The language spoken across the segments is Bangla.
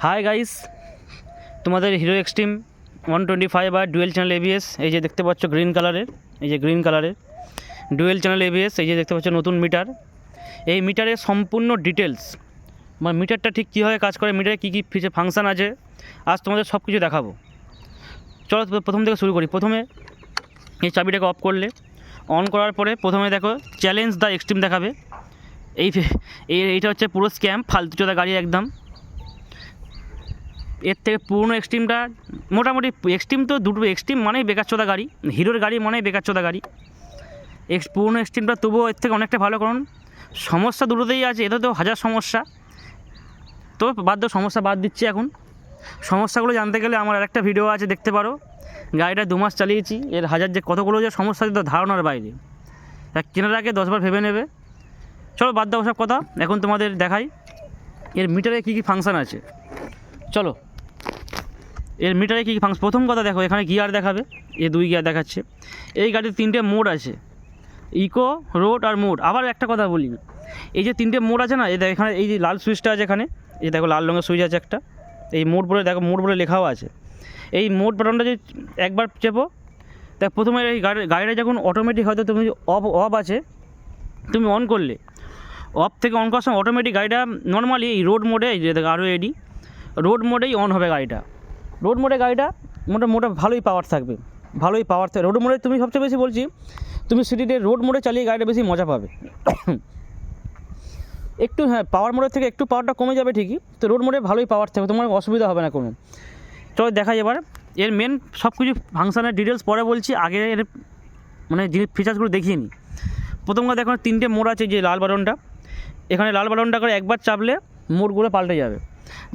হাই গাইস, তোমাদের হিরো এক্সট্রিম 125 আর ডুয়েল চ্যানেল এবিএস এই যে দেখতে পাচ্ছ গ্রিন কালারের, এই যে গ্রিন কালারের ডুয়েল চ্যানেল এবিএস এই যে দেখতে পাচ্ছ নতুন মিটার। এই মিটারের সম্পূর্ণ ডিটেলস, মানে মিটারটা ঠিক কীভাবে কাজ করে, মিটারে কী কী ফাংশান আছে, আজ তোমাদের সব কিছু দেখাবো। চলো প্রথম থেকে শুরু করি। প্রথমে এই চাবিটাকে অফ করলে, অন করার পরে প্রথমে দেখো চ্যালেঞ্জ দ্য এক্সট্রিম দেখাবে। এইটা হচ্ছে পুরো স্ক্যাম, ফালতু চোদা গাড়ি একদম। এর থেকে পুরনো এক্সট্রিমটা মোটামুটি, এক্সট্রিম তো দুটো, এক্সট্রিম মানেই বেকার চোদা গাড়ি, হিরোর গাড়ি মানেই বেকার চোদা গাড়ি। পুরনো এক্সট্রিমটা তবুও এর থেকে অনেকটা ভালো, কারণ সমস্যা দুটোতেই আছে, এটা তো হাজার সমস্যা। তো সমস্যা বাদ দিচ্ছি। এখন সমস্যাগুলো জানতে গেলে আমার আরেকটা ভিডিও আছে, দেখতে পারো। গাড়িটা 2 মাস চালিয়েছি, এর কতগুলো যে সমস্যা আছে ধারণার বাইরে। কেনার আগে 10 বার ভেবে নেবে। চলো বাদ দাও সব কথা, এখন তোমাদের দেখাই এর মিটারে কী কী ফাংশান আছে। চলো, এর মিটারে কী কী ফাংশন। প্রথম কথা দেখো, এখানে গিয়ার দেখাবে, 2 গিয়ার দেখাচ্ছে। এই গাড়ির 3টে মোড আছে, ইকো, রোড আর মোড। আবার একটা কথা বলি, এই যে 3টে মোড আছে না, এখানে এই যে লাল সুইচটা আছে এখানে, এই দেখো লাল রঙের সুইচ আছে একটা, এই মোড বলে দেখো, মোড বলে লেখাও আছে। এই মোড বাটনটা যে একবার চেপো, দেখ প্রথমে এই গাড়িটা যখন অটোমেটিক, হয়তো তুমি অফ আছে, তুমি অন করলে, অফ থেকে অন করার সময় অটোমেটিক গাড়িটা নর্মালি এই রোড মোডে, এই যে দেখো আরও এডি, রোড মোডেই অন হবে গাড়িটা। রোড মোডে গাড়িটা মোটা ভালোই পাওয়ার থাকবে, রোড মোডে তুমি সবচেয়ে বেশি বলছি, তুমি সিটিতে রোড মোডে চালিয়ে গাড়িটা বেশি মজা পাবে। একটু হ্যাঁ, পাওয়ার মোডের থেকে একটু পাওয়ারটা কমে যাবে ঠিকই, তো রোড মোডে ভালোই পাওয়ার থাকবে, তোমার অসুবিধা হবে না কোনো। চলো দেখাই এবার এর মেন সব কিছু ফাংশানের ডিটেলস পরে বলছি, আগে এর মানে ফিচার্সগুলো দেখিয়ে নিই। প্রথম কথা দেখো 3টে মোড আছে, যে লাল বাটনটা, এখানে লাল বাটনটা করে একবার চাপলে মোডগুলো পাল্টে যাবে।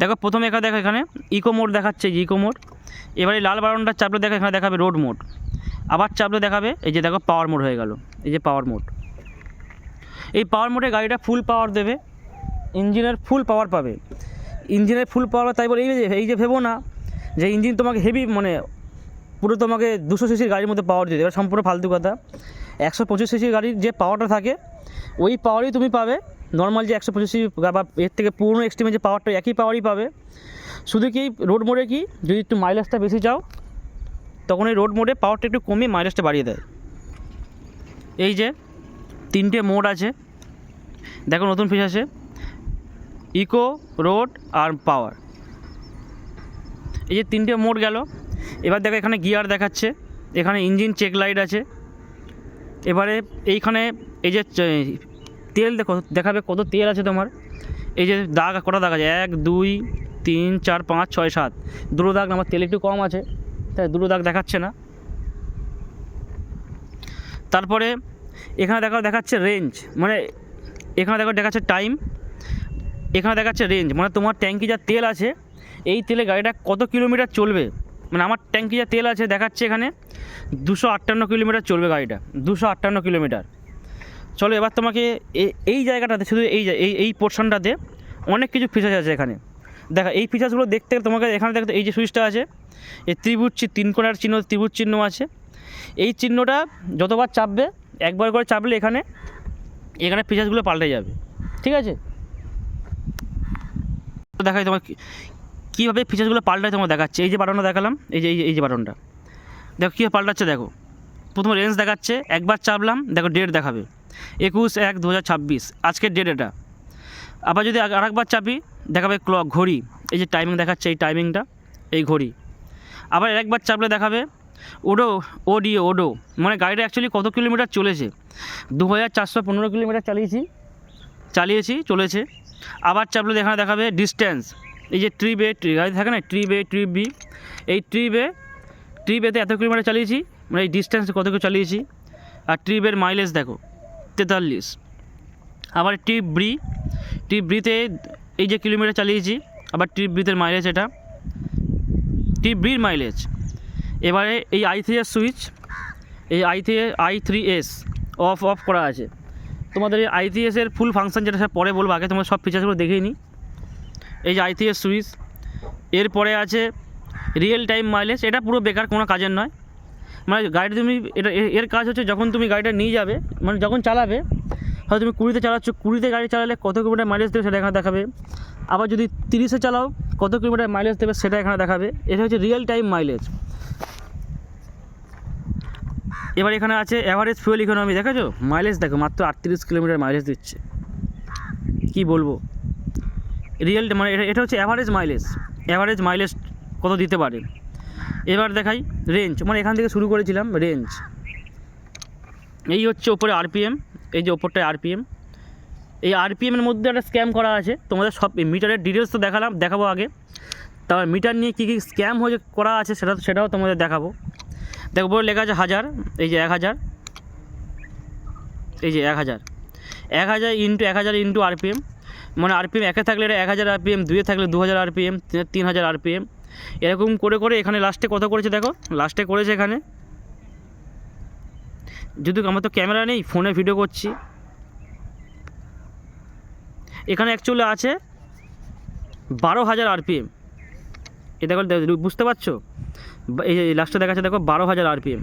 দেখো প্রথমে দেখো এখানে ইকো মোড দেখাচ্ছে, যে ইকো মোড। এবারে লাল বাটনটা চাপলে দেখো এখানে দেখাবে রোড মোড, আবার চাপলে দেখাবে এই যে দেখো পাওয়ার মোড হয়ে গেল, এই যে পাওয়ার মোড। এই পাওয়ার মোডে গাড়িটা ফুল পাওয়ার দেবে, ইঞ্জিনের ফুল পাওয়ার পাবে। ইঞ্জিনের ফুল পাওয়ার, তাই বলে এই যে ভেবো না যে ইঞ্জিন তোমাকে হেভি, মানে পুরো তোমাকে 200 সিসির গাড়ির মধ্যে পাওয়ার দিতে, এবার সম্পূর্ণ ফালতু কথা। 125 সিসির গাড়ির যে পাওয়ারটা থাকে, ওই পাওয়ারই তুমি পাবে নর্মাল যে 125 সিসি বা এর থেকে পুরনো এক্সট্রিমের যে পাওয়ারটা, একই পাওয়ারই পাবে। শুধু কি রোড মোডে কি, যদি একটু মাইলেজটা বেশি চাও, তখন এই রোড মোডে পাওয়ারটা একটু কমিয়ে মাইলেজটা বাড়িয়ে দেয়। এই যে 3টে মোড আছে, দেখো নতুন ফিচার আছে, ইকো, রোড আর পাওয়ার। এই যে 3টে মোড গেল। এবার দেখো এখানে গিয়ার দেখাচ্ছে, এখানে ইঞ্জিন চেক লাইট আছে। এবারে এইখানে এই যে তেল দেখো, দেখাবে কত তেল আছে তোমার। এই যে দাগ, কটা দাগ আছে, 1 2 3 4 5 6 7, 2 দাগ। আমার তেল একটু কম আছে, তাই 2 দাগ দেখাচ্ছে না। তারপরে এখানে দেখাচ্ছে রেঞ্জ, মানে এখানে দেখাচ্ছে টাইম, এখানে দেখাচ্ছে রেঞ্জ, মানে তোমার ট্যাঙ্কি যা তেল আছে, এই তেলে গাড়িটা কত কিলোমিটার চলবে। মানে আমার ট্যাঙ্কি যা তেল আছে দেখাচ্ছে এখানে 258 কিলোমিটার চলবে গাড়িটা, 258 কিলোমিটার। চলো এবার তোমাকে এই জায়গাটাতে, শুধু এই পোর্শনটাতে অনেক কিছু ফিচার্স আছে এখানে। দেখো এই ফিচার্সগুলো দেখতে তোমাকে এখানে দেখতে, এই যে সুইচটা আছে, এই ত্রিভুজ 3 কোণার চিহ্ন, ত্রিভুজ চিহ্ন আছে। এই চিহ্নটা যতবার চাপবে, একবার করে চাপলে এখানে ফিচার্সগুলো পাল্টে যাবে, ঠিক আছে। দেখাই তোমার কীভাবে ফিচার্সগুলো পাল্টায়, তোমার দেখাচ্ছে। এই যে বাটনটা দেখালাম, এই যে বাটনটা দেখো কীভাবে পাল্টাচ্ছে। দেখো প্রথমে রেঞ্জ দেখাচ্ছে, একবার চাপলাম, দেখো ডেট দেখাবে 21/1/2026, আজকের ডেট এটা। আবার যদি আরেকবার চাপি, দেখাবে ক্লক, ঘড়ি, এই যে টাইমিং দেখাচ্ছে, এই টাইমিংটা, এই ঘড়ি। আবার একবার চাপলে দেখাবে ওডো, মানে গাড়িটা অ্যাকচুয়ালি কত কিলোমিটার চলেছে। 2415 কিলোমিটার চলেছে। আবার চাপলে এখানে দেখাবে ডিস্ট্যান্স, এই যে ট্রিপ গাড়ি থাকে না, ট্রিপ বি, এই ট্রিপেতে এত কিলোমিটার চালিয়েছি, মানে এই ডিস্ট্যান্স কত কিছু চালিয়েছি। আর ট্রিপের মাইলেজ দেখো 43। আবার ট্রিপ ব্রিতে এই যে কিলোমিটার চালিয়েছি, আবার ট্রিপ ব্রিতের মাইলেজ, এটা ট্রিপ ব্রির মাইলেজ। এবারে এই i3s সুইচ, এই i3s অফ করা আছে। তোমাদের এই i3s ফুল ফাংশন যেটা সব পরে বলবো, আগে তোমার সব ফিচার্সগুলো দেখেই নিই। এই যে i3s সুইচ, এরপরে আছে রিয়েল টাইম মাইলেজ, এটা পুরো বেকার, কোনো কাজের নয়। মানে গাড়িটা তুমি, এর কাজ হচ্ছে যখন তুমি গাড়িটা নিয়ে যাবে, মানে যখন চালাবে, হয়তো তুমি 20-তে চালাচ্ছ, 20-তে গাড়ি চালালে কত কিলোমিটার মাইলেজ দেবে সেটা এখানে দেখাবে। আবার যদি 30-এ চালাও কত কিলোমিটার মাইলেজ দেবে সেটা এখানে দেখাবে। এটা হচ্ছে রিয়েল টাইম মাইলেজ। এবার এখানে আছে অ্যাভারেজ ফুয়েল ইকোনমি, দেখেছো মাইলেজ দেখো মাত্র 38 কিলোমিটার মাইলেজ দিচ্ছে। কি বলবো, রিয়েল মানে এটা হচ্ছে অ্যাভারেজ মাইলেজ কত দিতে পারে। এবার দেখাই রেঞ্জ, মানে এখান থেকে শুরু করেছিলাম রেঞ্জ। এই হচ্ছে ওপরে আরপিএম, এই যে ওপরটায় আরপিএম। এই আরপিএমের মধ্যে একটা স্ক্যাম করা আছে, তোমাদের সব মিটারের ডিটেলস তো দেখাবো আগে, তারপর মিটার নিয়ে কী কী স্ক্যাম হয়ে করা আছে সেটাও তোমাদের দেখাবো। দেখো বলে লেখা আছে 1000, এই যে 1000, এই যে 1000 ইন্টু 1000 ইন্টু আরপিএম, মানে আরপিএম 1-এ থাকলে এটা 1000 আরপিএম, 2-এ থাকলে 2000 আরপিএম, 3000 আরপিএম, এরকম করে এখানে লাস্টে কত করেছে দেখো, লাস্টে করেছে এখানে, যদি আমার তো ক্যামেরা নেই ফোনে ভিডিও করছি, এখানে অ্যাকচুয়ালি আছে 12000 আরপিএম। এ দেখো বুঝতে পারছো, এই যে লাস্টে দেখাচ্ছে দেখো 12000 আরপিএম,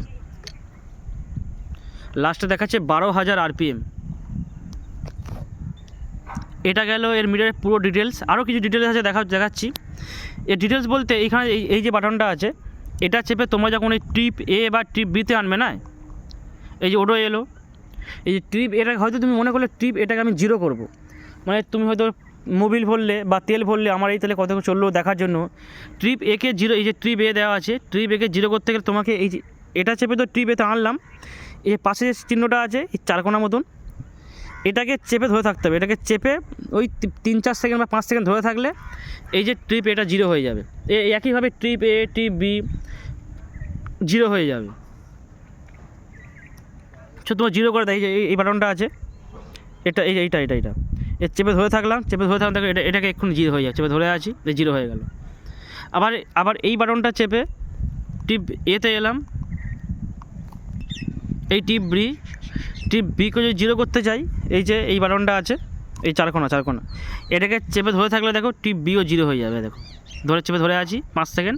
লাস্টে দেখাচ্ছে 12000 আরপিএম। এটা গেল এর মিটারের পুরো ডিটেলস। আরও কিছু ডিটেলস আছে দেখাচ্ছি। এর ডিটেলস বলতে এইখানে এই যে বাটনটা আছে, এটা চেপে তোমরা যখন এই ট্রিপ এ বা ট্রিপ বিতে আনবে না, এই যে ওডো এলো, এই যে ট্রিপ এটা হয়তো তুমি মনে করলে ট্রিপ এটাকে আমি 0 করব, মানে তুমি হয়তো মোবিল ভরলে বা তেল ভরলে আমার এই তেলে কত চললো দেখার জন্য ট্রিপ একে 0, এই যে ট্রিপ এ দেওয়া আছে, ট্রিপ একে 0 করতে গেলে তোমাকে এই যে এটা চেপে তো ট্রিপ এতে আনলাম, এই পাশে যে চিহ্নটা আছে এই 4 কোণা মতন, এটাকে চেপে ধরে থাকতে হবে। এটাকে চেপে ওই 3-4 সেকেন্ড বা 5 সেকেন্ড ধরে থাকলে এই যে ট্রিপ এটা 0 হয়ে যাবে। একইভাবে ট্রিপ এ ট্রিপ বি 0 হয়ে যাবে। তোমার 0 করে দেয়, এই বাটনটা আছে, এটা এর চেপে ধরে থাকলাম দেখো এটাকে এক্ষুনি 0 হয়ে যায়, চেপে ধরে আছি 0 হয়ে গেল। আবার এই বাটনটা চেপে টিপ এতে এলাম, এই টিপ বিকে যদি 0 করতে চাই, এই যে এই বাটনটা আছে, এই 4 কোণা, এটাকে চেপে ধরে থাকলে দেখো টিপ বিও 0 হয়ে যাবে। দেখো চেপে ধরে আছি 5 সেকেন্ড,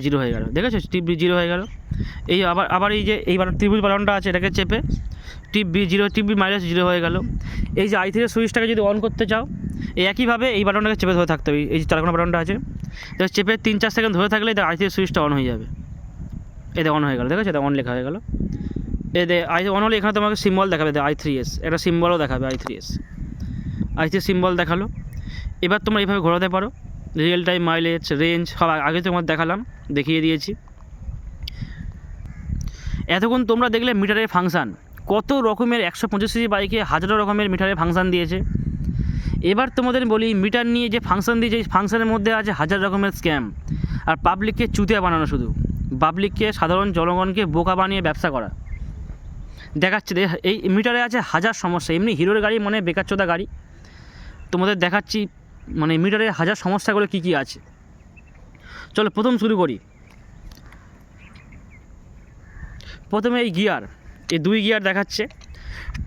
0 হয়ে গেল, দেখেছো টিপ বি 0 হয়ে গেল। এই আবার এই যে এই ত্রিভুজ বাটনটা আছে, এটাকে চেপে টিপ বি 0, টিপ বি মাইনাস 0 হয়ে গেল। এই যে i3 সুইচটাকে যদি অন করতে চাও, এই একইভাবে এই বাটনটাকে চেপে ধরে থাকতে হবে, এই যে 4 কোণা বাটনটা আছে, চেপে 3-4 সেকেন্ড ধরে থাকলে এটা i3 সুইচটা অন হয়ে যাবে। এটা অন হয়ে গেল, দেখেছো এটা অন লেখা হয়ে গেল। অন হলে এখানে তোমাকে সিম্বল দেখাবে i3s, একটা সিম্বলও দেখাবে i3s সিম্বল দেখালো। এবার তোমরা এইভাবে ঘোরাতে পারো, রিয়েল টাইম মাইলেজ, রেঞ্জ সব আগে তোমার দেখিয়ে দিয়েছি। এতক্ষণ তোমরা দেখলে মিটারের ফাংশান, কত রকমের 125 সিসি বাইকে হাজারো রকমের মিটারের ফাংশান দিয়েছে। এবার তোমাদের বলি মিটার নিয়ে যে ফাংশান দিয়েছে, এই ফাংশানের মধ্যে আছে হাজার রকমের স্ক্যাম আর পাবলিককে চুতিয়া বানানো, শুধু পাবলিককে সাধারণ জনগণকে বোকা বানিয়ে ব্যবসা করা দেখাচ্ছে। এই মিটারে আছে হাজার সমস্যা, এমনি হিরোর গাড়ি মানে বেকারচোদা গাড়ি, তোমাদের দেখাচ্ছি মানে মিটারের হাজার সমস্যাগুলো কী কী আছে। চলো প্রথম শুরু করি। প্রথমে এই গিয়ার, এই 2 গিয়ার দেখাচ্ছে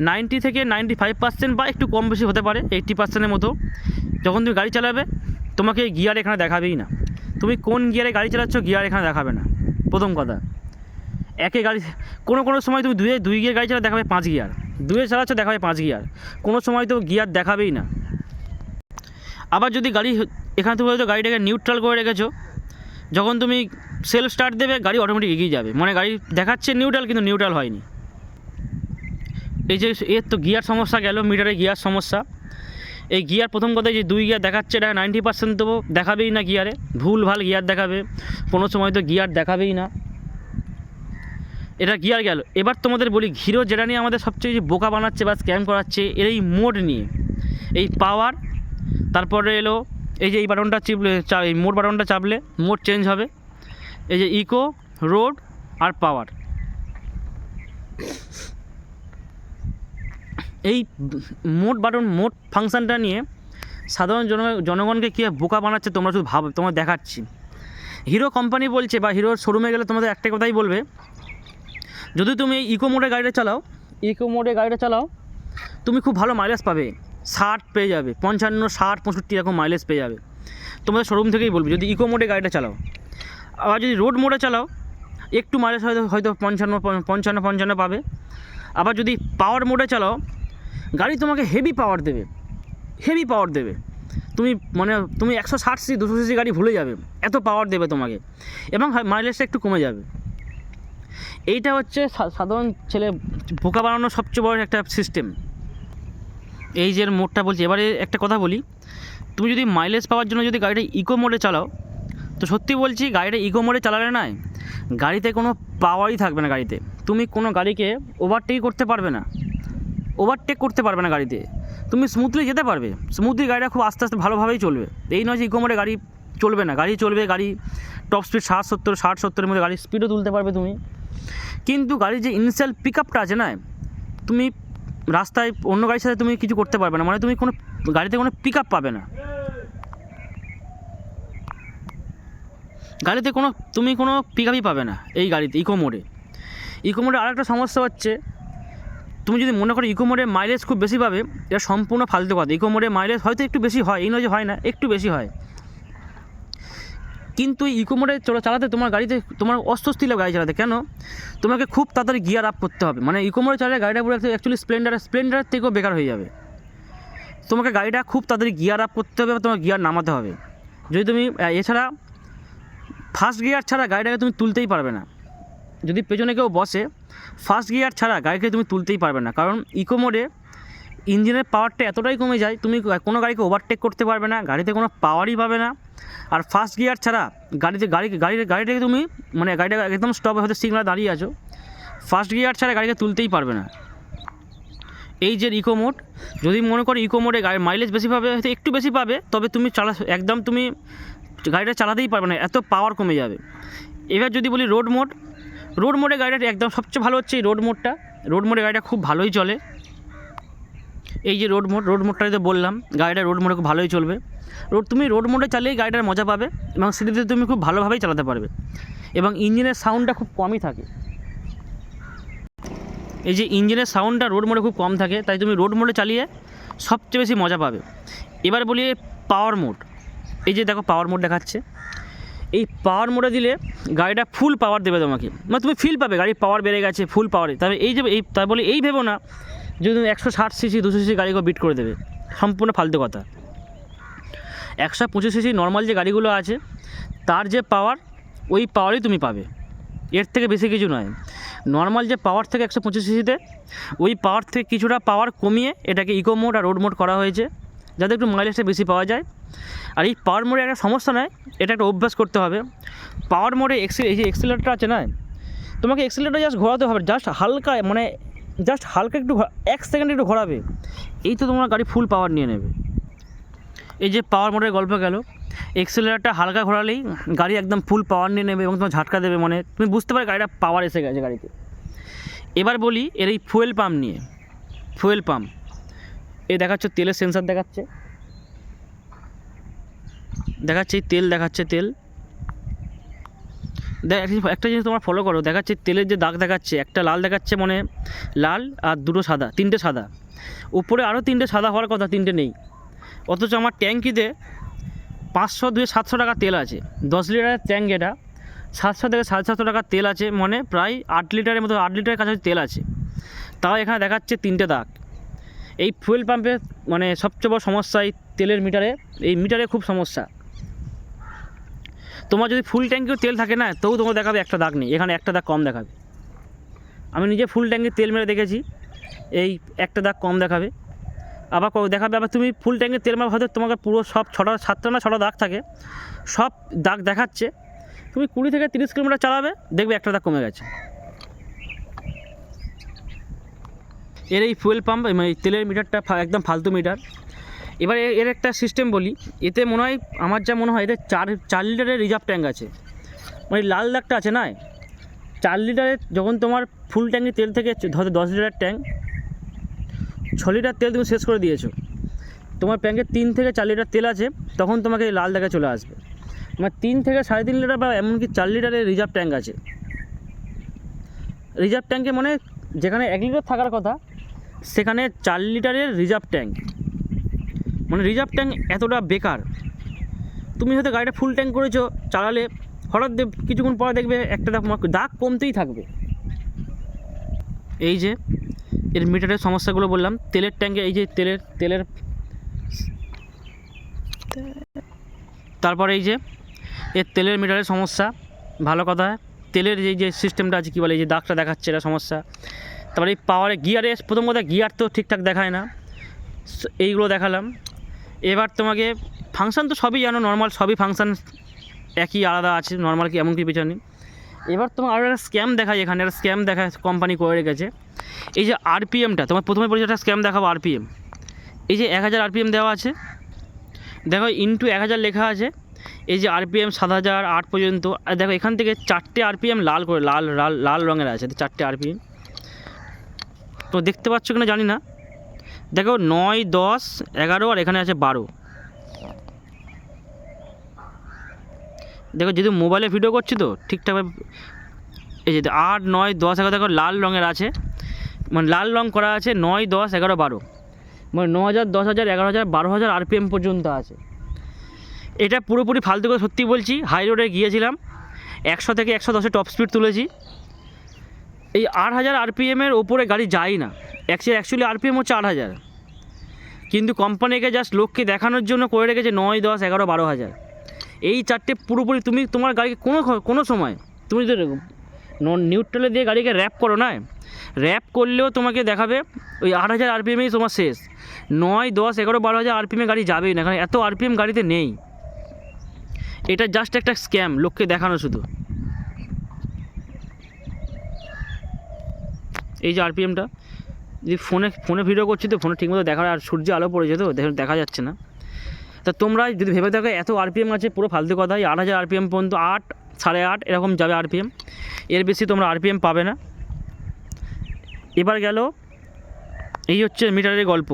90 থেকে 95% বা একটু কম বেশি হতে পারে, 80%-এর মতো। যখন তুমি গাড়ি চালাবে তোমাকে এই গিয়ার এখানে দেখাবেই না, তুমি কোন গিয়ারে গাড়ি চালাচ্ছ গিয়ার এখানে দেখাবে না। প্রথম কথা, একে গাড়ি কোনো সময় তুমি 2 গিয়ার গাড়ি চালা দেখাবে 5 গিয়ার, 2-এ চালাচ্ছ দেখাবে 5 গিয়ার, কোনো সময় তো গিয়ার দেখাবেই না। আবার যদি গাড়ি এখানে তুমি হয়তো গাড়িটাকে নিউট্রাল করে রেখেছো, যখন তুমি সেলফ স্টার্ট দেবে গাড়ি অটোমেটিক এগিয়ে যাবে, মানে গাড়ি দেখাচ্ছে নিউট্রাল কিন্তু নিউট্রাল হয়নি। এই যে এর তো গিয়ার সমস্যা গেল, মিটারে গিয়ার সমস্যা। এই গিয়ার প্রথম কথায় যে 2 গিয়ার দেখাচ্ছে, এটা 90% তো দেখাবেই না গিয়ারে, ভুলভাল গিয়ার দেখাবে, কোনো সময় তো গিয়ার দেখাবেই না। এটা গিয়ার গেল। এবার তোমাদের বলি হিরো যেটা নিয়ে আমাদের সবচেয়ে বোকা বানাচ্ছে বা স্ক্যাম করাচ্ছে, এর এই মোড নিয়ে, এই পাওয়ার, তারপরে এলো এই যে এই বাটনটা চিপলে, এই মোড বাটনটা চাপলে মোড চেঞ্জ হবে, এই যে ইকো, রোড আর পাওয়ার। এই মোড ফাংশানটা নিয়ে সাধারণ জনগণকে কী বোকা বানাচ্ছে তোমরা শুধু ভাবো, তোমরা দেখাচ্ছি। হিরো কোম্পানি বলছে বা হিরোর শোরুমে গেলে তোমাদের একটা কথাই বলবে, যদি তুমি এই ইকো মোডে গাড়িটা চালাও তুমি খুব ভালো মাইলেজ পাবে, 60 পেয়ে যাবে, 55, 60, 65 এরকম মাইলেজ পেয়ে যাবে। তোমাদের শোরুম থেকেই বলবে যদি ইকো মোডে গাড়িটা চালাও। আবার যদি রোড মোডে চালাও একটু মাইলেজ হয়তো 55 পাবে। আবার যদি পাওয়ার মোডে চালাও গাড়ি তোমাকে হেভি পাওয়ার দেবে। তুমি 160 সিসি 200 সিসি গাড়ি ভুলে যাবে, এত পাওয়ার দেবে তোমাকে, এবং মাইলেজটা একটু কমে যাবে। এইটা হচ্ছে সাধারণ ছেলে বোকা বানানোর সবচেয়ে বড় একটা সিস্টেম। এই যে মোডটা বলছি। এবারে একটা কথা বলি, তুমি যদি মাইলেজ পাওয়ার জন্য যদি গাড়িটা ইকো মোডে চালাও, তো সত্যি বলছি গাড়িটা ইকো মোডে চালালে না, গাড়িতে কোনো পাওয়ারই থাকবে না। গাড়িতে তুমি কোনো গাড়িকে ওভারটেক করতে পারবে না গাড়িতে। তুমি স্মুথলি যেতে পারবে, স্মুথলি গাড়িটা খুব আস্তে আস্তে ভালোভাবেই চলবে। এই নয় যে ইকো মোডে গাড়ি চলবে না, গাড়ি টপ স্পিড 60-70-60-70-এর মধ্যে গাড়ির স্পিডও তুলতে পারবে তুমি। কিন্তু গাড়ির যে ইনিশিয়াল পিক আপটা আছে না, তুমি রাস্তায় অন্য গাড়ির সাথে তুমি কিছু করতে পারবে না, মানে তুমি কোনো গাড়িতে কোনো পিক আপ পাবে না, গাড়িতে তুমি কোনো পিক আপই পাবে না এই গাড়িতে ইকো মোডে। আরেকটা সমস্যা হচ্ছে, তুমি যদি মনে করো ইকো মোডে মাইলেজ খুব বেশি পাবে, এটা সম্পূর্ণ ফালতু কথা। ইকো মোডে মাইলেজ হয়তো একটু বেশি হয়, এই নয় যে হয় না, একটু বেশি হয়, কিন্তু ইকো মোডে চালাতে তোমার গাড়িতে তোমার অস্বস্তি লাগে গাড়ি চালাতে। কেন? তোমাকে খুব তাড়াতাড়ি গিয়ার আপ করতে হবে। মানে ইকো মোডে চালালে গাড়িটা পুরো অ্যাকচুয়ালি স্প্লেন্ডারের থেকেও বেকার হয়ে যাবে। তোমাকে গাড়িটা খুব তাড়াতাড়ি গিয়ার আপ করতে হবে, তোমার গিয়ার নামাতে হবে। যদি তুমি এছাড়া ফার্স্ট গিয়ার ছাড়া গাড়িটাকে তুমি তুলতেই পারবে না। যদি পেছনে কেউ বসে, ফার্স্ট গিয়ার ছাড়া গাড়িকে তুমি তুলতেই পারবে না, কারণ ইকো মোডে ইঞ্জিনের পাওয়ারটা এতটাই কমে যায়, তুমি কোনো গাড়িকে ওভারটেক করতে পারবে না, গাড়িতে কোনো পাওয়ারই পাবে না। আর ফার্স্ট গিয়ার ছাড়া গাড়িটাকে তুমি মানে গাড়িটা একদম স্টপে হয়তো সিগনাল দাঁড়িয়ে আছো, ফার্স্ট গিয়ার ছাড়া গাড়িকে তুলতেই পারবে না। এই যে ইকো মোড, যদি মনে করো ইকো মোডে গাড়ির মাইলেজ বেশি পাবে, হয়তো একটু বেশি পাবে, তবে তুমি তুমি গাড়িটা চালাতেই পারবে না, এত পাওয়ার কমে যাবে। এবার যদি বলি রোড মোডে গাড়িটা একদম সবচেয়ে ভালো হচ্ছে এই রোড মোডে গাড়িটা খুব ভালোই চলে। এই যে রোড মোডটা যদি বললাম, গাড়িটা রোড মোডে খুব ভালোই চলবে। তুমি রোড মোডে চালিয়েই গাড়িটার মজা পাবে, এবং সিটিতে তুমি খুব ভালোভাবেই চালাতে পারবে, এবং ইঞ্জিনের সাউন্ডটা খুব কমই থাকে। এই যে ইঞ্জিনের সাউন্ডটা রোড মোডে খুব কম থাকে, তাই তুমি রোড মোডে চালিয়ে সবচেয়ে বেশি মজা পাবে। এবার বলি পাওয়ার মোড। এই যে দেখো পাওয়ার মোড দেখাচ্ছে, এই পাওয়ার মোডে দিলে গাড়িটা ফুল পাওয়ার দেবে তোমাকে, মানে তুমি ফিল পাবে গাড়ির পাওয়ার বেড়ে গেছে ফুল পাওয়ারে। তবে তাই বলে এই ভেবো না যদি 160 সিসি 200 সিসি গাড়িকে বিট করে দেবে, সম্পূর্ণ ফালতু কথা। 125 সিসি নর্মাল যে গাড়িগুলো আছে তার যে পাওয়ার, ওই পাওয়ারই তুমি পাবে, এর থেকে বেশি কিছু নয়। নর্মাল যে পাওয়ার থেকে 125 সিসিতে, ওই পাওয়ার থেকে কিছুটা পাওয়ার কমিয়ে এটাকে ইকো মোড আর রোড মোড করা হয়েছে, যাতে একটু মাইলেজটা বেশি পাওয়া যায়। আর এই পাওয়ার মোডে একটা সমস্যা নয়, এটা একটা অভ্যাস করতে হবে। পাওয়ার মোডে এই যে এক্সিলারেটর আছে না, তোমাকে এক্সিলারেটর জাস্ট ঘোরাতে হবে, জাস্ট হালকা একটু 1 সেকেন্ড একটু ঘোরাবে, এই তো তোমার গাড়ি ফুল পাওয়ার নিয়ে নেবে। এই যে পাওয়ার মোডের গল্প গেল, এক্সিলারেটরটা হালকা ঘোরালেই গাড়ি একদম ফুল পাওয়ার নিয়ে নেবে এবং তোমার ঝাটকা দেবে, মানে তুমি বুঝতে পারো গাড়িটা পাওয়ার এসে গেছে গাড়িতে। এবার বলি এর এই ফুয়েল পাম্প নিয়ে। এই দেখাচ্ছে তেলের সেন্সার দেখাচ্ছে এই তেল দেখাচ্ছে, একটা জিনিস তোমার ফলো করো, দেখাচ্ছে তেলের যে দাগ দেখাচ্ছে, একটা লাল দেখাচ্ছে, মানে লাল আর তিনটে সাদা, উপরে আরও 3টে সাদা হওয়ার কথা, 3টে নেই। অথচ আমার ট্যাঙ্কিতে 500-700 টাকা তেল আছে, 10 লিটারের ট্যাঙ্ক, এটা 700 থেকে 750 টাকার তেল আছে, মানে প্রায় 8 লিটারের মতো, 8 লিটারের কাছাকাছি তেল আছে, তাও এখানে দেখাচ্ছে 3টে দাগ। এই ফুয়েল পাম্পে মানে সবচেয়ে বড় সমস্যা এই তেলের মিটারে খুব সমস্যা। তোমার যদি ফুল ট্যাঙ্কিও তেল থাকে না, তবু তোমার দেখাবে একটা দাগ নেই, এখানে একটা দাগ কম দেখাবে। আমি নিজে ফুল ট্যাঙ্কি তেল মেরে দেখেছি, এই একটা দাগ কম দেখাবে। আবার তুমি ফুল ট্যাঙ্কির তেল মারা হয়তো তোমাকে পুরো সব 7টা না 6টা দাগ থাকে, সব দাগ দেখাচ্ছে, তুমি 20 থেকে 30 কিলোমিটার চালাবে, দেখবে একটা দাগ কমে গেছে। এই ফুয়েল পাম্প মানে তেলের মিটারটা একদম ফালতু মিটার। এবার এর একটা সিস্টেম বলি, এতে মনে হয় আমার যা মনে হয় এতে 4 লিটারের রিজার্ভ ট্যাঙ্ক আছে, মানে লাল দাগটা আছে না, 4 লিটারের, যখন তোমার ফুল ট্যাঙ্কি তেল থেকে ধরো 10 লিটার ট্যাঙ্ক, 6 লিটার তেল তুমি শেষ করে দিয়েছো, তোমার ট্যাঙ্কে 3 থেকে 4 লিটার তেল আছে, তখন তোমাকে এই লাল দাগে চলে আসবে। মানে 3 থেকে 3.5 লিটার বা এমনকি 4 লিটারের রিজার্ভ ট্যাঙ্ক আছে। রিজার্ভ ট্যাঙ্কে মানে যেখানে 1 লিটার থাকার কথা, সেখানে 4 লিটারের রিজার্ভ ট্যাঙ্ক, মানে রিজার্ভ ট্যাঙ্ক এতটা বেকার। তুমি হয়তো গাড়িটা ফুল ট্যাঙ্ক করেছো, চালালে হঠাৎ কিছুক্ষণ পরে দেখবে একটা দাগ কমতেই থাকবে। এই যে এর মিটারের সমস্যাগুলো বললাম। তেলের ট্যাঙ্কে এই যে তেলের তারপরে এই যে এর তেলের মিটারের সমস্যা, ভালো কথা। তেলের যে সিস্টেমটা আছে কী বলে, এই যে দাগটা দেখাচ্ছে, এটা সমস্যা। তারপরে এই পাওয়ারে গিয়ারে প্রথম কথা গিয়ার তো ঠিকঠাক দেখায় না, এইগুলো দেখালাম। এবার তোমাকে ফাংশান তো সবই জানো, নর্মাল সবই ফাংশান একই, আলাদা আছে, নর্মাল কি এমন কি কিছু নেই। এবার তোমার আরও একটা স্ক্যাম দেখায়, এখানে একটা স্ক্যাম দেখায় কোম্পানি করে রেখেছে। এই যে আরপিএমটা তোমার প্রথমে বলেছে একটা স্ক্যাম দেখাবো, আরপিএম। এই যে 1000 আরপিএম দেওয়া আছে, দেখো ইন্টু 1000 লেখা আছে। এই যে আরপিএম 7000 8 পর্যন্ত, আর দেখো এখান থেকে 4টে আরপিএম লাল করে লাল রঙের আছে, 4টে আরপিএম তো দেখতে পাচ্ছ কিনা জানি না। দেখো 9 10 11 আর এখানে আছে 12। দেখো যদি মোবাইলে ভিডিও করছি তো ঠিকঠাকভাবে, এই যে 8 9 10 11 দেখো লাল রঙের আছে, মানে লাল রঙ করা আছে 9 10 11 12, মানে 9000 10000 11000 12000 আরপিএম পর্যন্ত আছে। এটা পুরোপুরি ফালতু করে সত্যি বলছি। হাই রোডে গিয়েছিলাম, 100 থেকে 110 টপ স্পিড তুলেছি। এই 8000 আরপিএমের ওপরে গাড়ি যায় না। অ্যাকচুয়ালি আরপিএম হচ্ছে 8000, কিন্তু কোম্পানিকে জাস্ট লোককে দেখানোর জন্য করে রেখেছে 9 10 11 12000। এই 4টে পুরোপুরি তুমি তোমার গাড়িকে কোনো সময় তুমি যদি নিউট্রালে দিয়ে গাড়িকে র্যাপ করো না, র্যাপ করলেও তোমাকে দেখাবে ওই 8000 আরপিএমেই তোমার শেষ। 9 10 11 12000 আরপিএমে গাড়ি যাবেই না, কারণ এত আরপিএম গাড়িতে নেই। এটা জাস্ট একটা স্ক্যাম, লোককে দেখানো শুধু। এই যে আরপিএমটা, যদি ফোনে ভিডিও করছি তো ফোনে ঠিকমতো দেখা, আর সূর্য আলো পড়েছে তো দেখা যাচ্ছে না। তা তোমরা যদি ভেবে থাকো এত আরপিএম আছে, পুরো ফালতু কথা। 8000 আরপিএম পর্যন্ত, 8 8.5 এরকম যাবে আরপিএম, এর বেশি তোমরা আরপিএম পাবে না। এবার গেল এই হচ্ছে মিটারের গল্প।